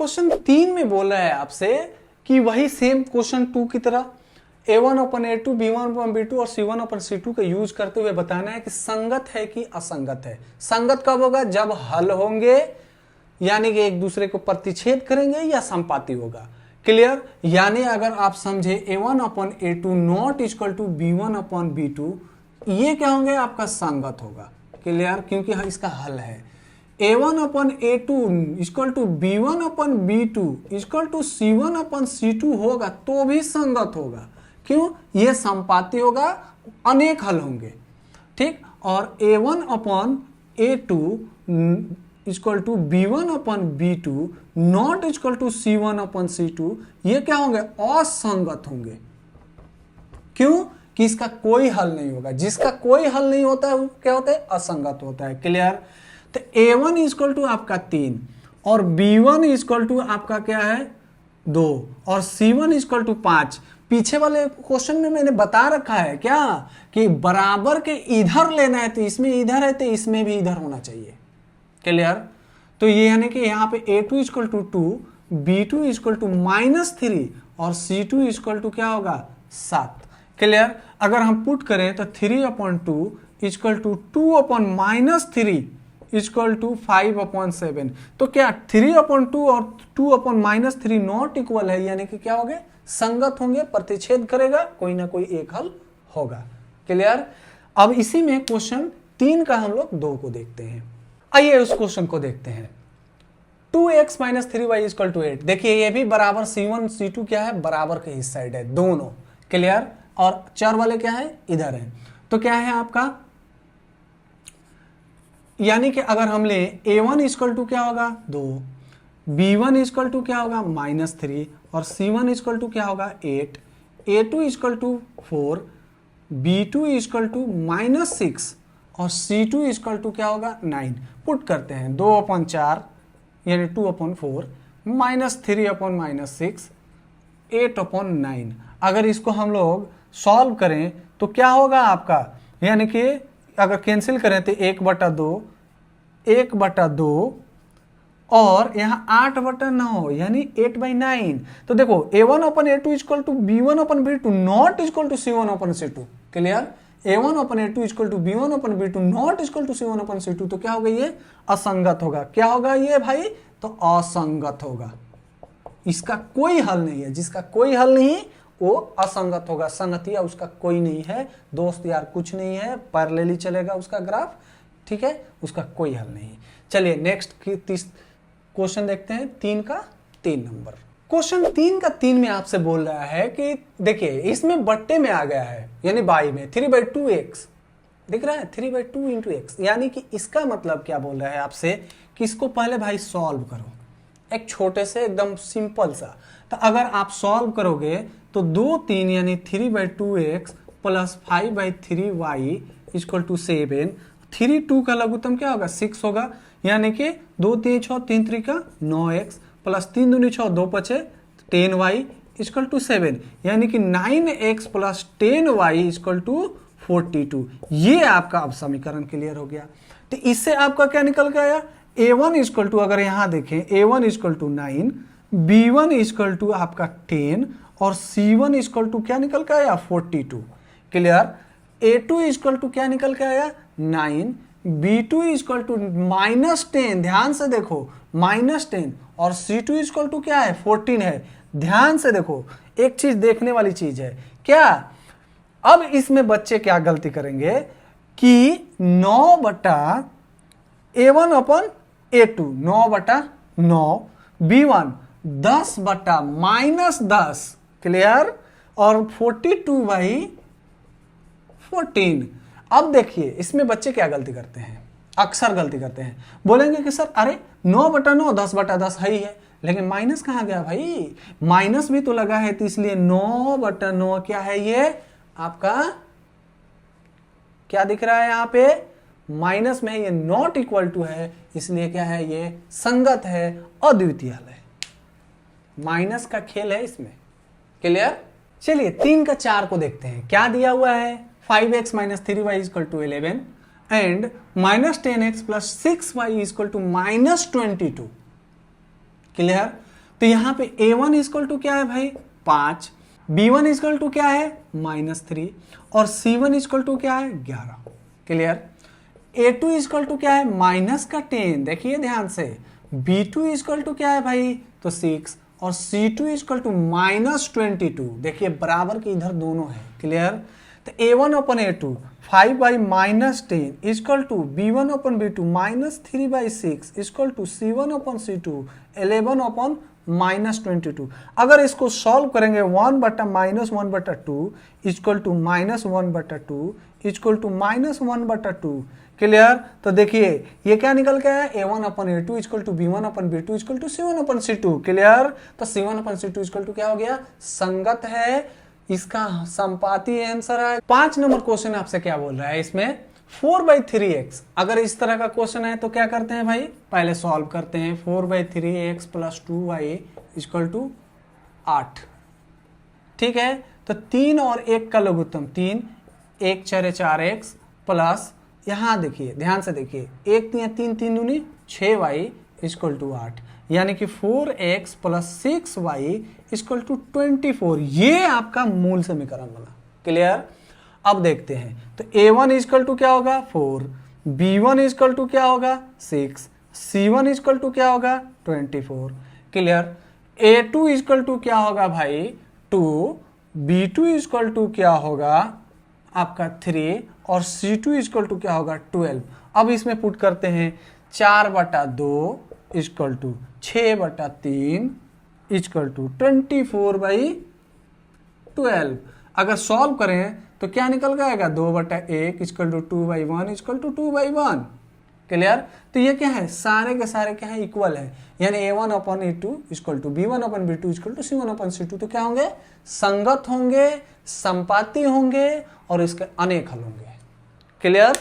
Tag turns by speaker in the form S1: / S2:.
S1: Question 3 में बोला है आपसे कि वही सेम क्वेश्चन 2 की तरह a1/a2 b1/b2 और c1/c2 का यूज करते हुए बताना है कि संगत है कि असंगत है। संगत कब होगा? जब हल होंगे, यानी कि एक दूसरे को प्रतिच्छेद करेंगे या संपाती होगा। क्लियर? यानी अगर आप समझे a1/a2 not equal to b1/b2, ये क्या होंगे? आपका संगत होगा। क्लियर? क्योंकि इसका हल है a1/a2 equal to b1/b2 equal to c1/c2 होगा तो भी संगत होगा। क्यों? ये संपाती होगा, अनेक हल होंगे। ठीक? और a1/a2 equal to b1/b2 not equal to c1/c2, ये क्या होंगे? असंगत होंगे। क्यों? कि इसका कोई हल नहीं होगा। जिसका कोई हल नहीं होता है वो क्या होता है? असंगत होता है। क्लियर? तो a1 इक्वल टू आपका 3 और b1 इक्वल टू आपका क्या है? 2 और c1 इक्वल टू 5। पीछे वाले क्वेश्चन में मैंने बता रखा है क्या कि बराबर के इधर लेना है, तो इसमें इधर है तो इसमें भी इधर होना चाहिए। क्लियर? तो ये यानी कि यहाँ पे a2 equal to 2, b2 equal to -3 और c2 इक्वल टू क्या होगा? 7। क्लियर? अगर हम पुट करें तो 3/2 इक्वल टू 2/-3 इक्वल टू 5/7। तो क्या 3/2 और 2/-3 नॉट इक्वल है, यानी कि क्या होंगे? संगत होंगे, प्रतिच्छेद करेगा, कोई ना कोई एक हल होगा। क्लियर? अब इसी में क्वेश्चन 3 का हम लोग 2 को देखते हैं। आइए उस क्वेश्चन को देखते हैं। 2x - 3y equal to 8। देखिए ये भी बराबर c1 c2 क्या है? बराबर के इस साइड है दोनों। क्लियर? और चर वाले क्या है? इधर है। तो क्या है आपका? यानी कि अगर हम ले a1 इक्वल टू क्या होगा? 2, b1 इक्वल टू क्या होगा? -3 और c1 इक्वल टू क्या होगा? 8, a2 equal to 4, b2 equal to -6 और c2 इक्वल टू क्या होगा? 9। पुट करते हैं 2/4 यानी 2/4 -3/-6 8/9। अगर इसको हम लोग सॉल्व करें तो क्या होगा आपका? यानी कि अगर कैंसिल करें तो 1/2 और यहाँ 8/9 यानी 8/9। तो देखो a1/a2 equal to b1/b2 not equal to c1/c2। Clear? a1/a2 equal to b1/b2 not equal to c1/c2। तो क्या होगा? ये असंगत होगा। क्या होगा ये भाई? तो असंगत होगा। इसका कोई हल नहीं है। जिसका कोई हल नहीं वो असंगत होगा। संगतिया उसका कोई नहीं है, दोस्त यार कुछ नहीं है, पैरेलली चलेगा उसका ग्राफ। ठीक है? उसका कोई हल नहीं। चलिए नेक्स्ट क्वेश्चन देखते हैं 3 का 3 नंबर। क्वेश्चन 3 का 3 में आपसे बोल रहा है कि देखिए इसमें बट्टे में आ गया है, यानी बाई में 3/2x दिख रहा है, 3/2 इंटू एक्स। यानी कि इसका मतलब क्या बोल रहा है आपसे कि इसको पहले भाई सॉल्व करो, एक छोटे से एकदम सिंपल सा। तो अगर आप सॉल्व करोगे तो 2 3 यानी 3/2x plus 5/3y equal to 7। 3 2 का लघुत्तम क्या होगा? 6 होगा। यानी कि 2 3 6 3 3 का 9x प्लस 3 दूनी 6 2 5 10y इक्वल टू 7। यानी कि 9x plus 10y equal to 42। ये आपका अब समीकरण क्लियर हो गया। तो इससे आपका क्या निकल के आया? a1 इक्वल टू, अगर यहां देखें a1 equal to 9, b1 equal to आपका 10 और c1 इक्वल टू क्या निकल के आया? 42। क्लियर? a2 इक्वल टू क्या निकल के आया? 9, b2 इक्वल टू -10, ध्यान से देखो -10 और c2 इक्वल टू क्या है? 14 है। ध्यान से देखो, एक चीज देखने वाली चीज है क्या। अब इसमें बच्चे क्या गलती करेंगे कि 9/a1/a2 9/9, b1 10/-10। क्लियर? और 42/14। अब देखिए इसमें बच्चे क्या गलती करते हैं, अक्सर गलती करते हैं, बोलेंगे कि सर अरे 9/9 10/10 है ही है, लेकिन माइनस कहाँ गया भाई? माइनस भी तो लगा है, तो इसलिए 9/9 क्या है? ये आपका क्या दिख रहा है यहाँ पे? माइनस में, ये नॉट इक्वल टू है, इसलिए क्या है? ये संगत है, अद्वितीय है। माइनस का खेल है इसमें। क्लियर? चलिए 3 का 4 को देखते हैं। क्या दिया हुआ है? 5x - 3y equal to 11 and -10x + 6y equal to -22। Clear? तो यहाँ पे a1 इक्वल टू क्या है भाई 5, b1 इक्वल टू क्या है -3 और c1 इक्वल टू क्या है 11। क्लियर। a2 इक्वल टू क्या है -10, देखिए ध्यान से। b2 इक्वल टू क्या है भाई तो 6 और c2 इक्वल टू -22, देखिए बराबर के इधर दोनों है। क्लियर। तो a1 upon a2 5/-10 equal to b1 upon b2 -3/6 equal to c1 upon c2 11 upon -22। अगर इसको सॉल्व करेंगे 1/-1/2 equal to -1/2 equal to -1/2। Clear. तो देखिए ये क्या निकल के आया a1 upon a2 equal to b1 upon b2 equal to c1 upon c2। Clear. तो c1 upon c2 equal to क्या हो गया संगत है, इसका संपाती आंसर है। 5 नंबर क्वेश्चन आपसे क्या बोल रहा है इसमें 4/3x। अगर इस तरह का क्वेश्चन है तो क्या करते हैं भाई पहले सॉल्व करते हैं। 4/3x + 2y equal to 8। ठीक है। तो 3 और 1 का लघुत्तम 3, 1 4 4x प्लस यहां देखिए ध्यान से देखिए 1 3 3 दूनी 6y इक्वल टू 8, यानी कि 4x + 6y इक्वल टू 24। ये आपका मूल समीकरण बना। क्लियर। अब देखते हैं तो a1 इक्वल टू क्या होगा 4, b1 इक्वल टू क्या होगा 6, c1 इक्वल टू क्या होगा 24। क्लियर। a2 इक्वल टू क्या होगा भाई 2, b2 इक्वल टू क्या होगा आपका 3 और c2 इक्वल टू क्या होगा 12। अब इसमें पुट करते हैं 4/2 इक्वल टू 6/3 इक्वल टू 24/12। अगर सॉल्व करें तो क्या निकल जाएगा 2/1 equal to 2/1 equal to 2/1। Clear. तो ये क्या है सारे के सारे क्या है इक्वल है, यानी a1 upon a2 equal to b1 upon b2 equal to c1 upon c2। तो क्या होंगे संगत होंगे, संपाती होंगे और इसके अनेक हल होंगे। क्लियर।